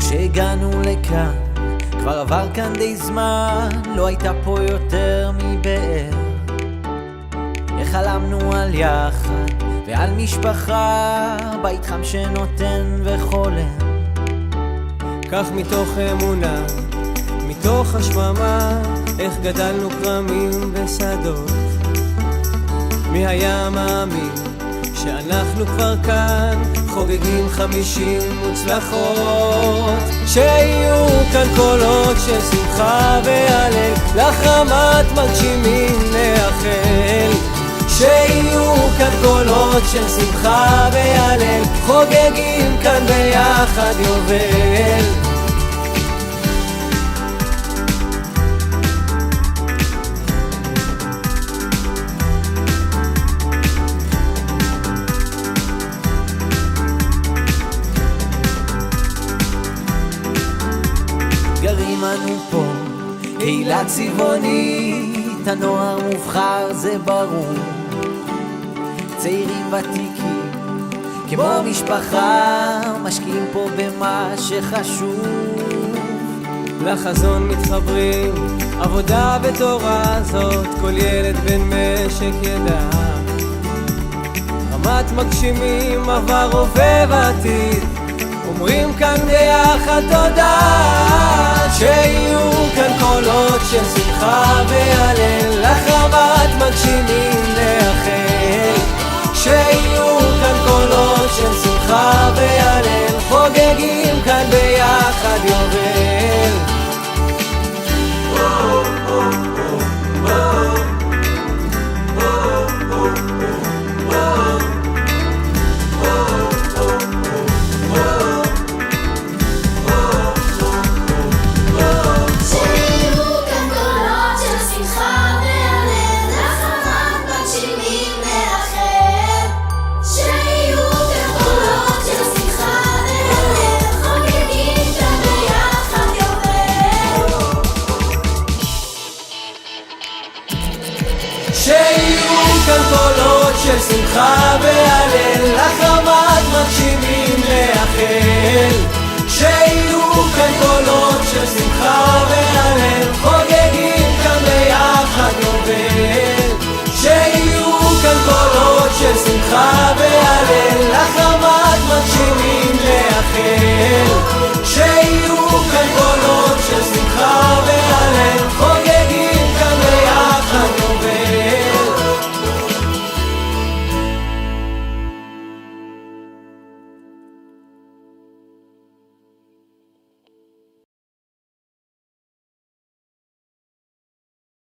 כשהגענו לכאן כבר עבר כאן די זמן, לא הייתה פה יותר מבאר. חלמנו על יחד ועל משפחה, בית חם שנותן וחולם. כך מתוך אמונה, מתוך השממה, איך גדלנו כרמים ושדות. מי היה מאמין שאנחנו כבר כאן, חוגגים 50 מוצלחות. שיהיו כאן קולות של שמחה והלל, לחמת מגשימים נאחל. שיהיו כאן קולות של שמחה והלל, חוגגים כאן ביחד יובל. גרים אנו פה, קהילה צבעונית, הנוער מובחר זה ברור. צעירים ותיקים כמו משפחה, משקיעים פה במה שחשוב. לחזון מתחברים, עבודה ותורה, זאת כל ילד בן משק ידע. רמת מגשימים, עבר הווה ועתיד, אומרים כאן ביחד תודה. שיהיו כאן קולות של שמחה והלל, לחמת מגשימים נאחל. שיהיו כאן קולות של שמחה והלל, חוגגים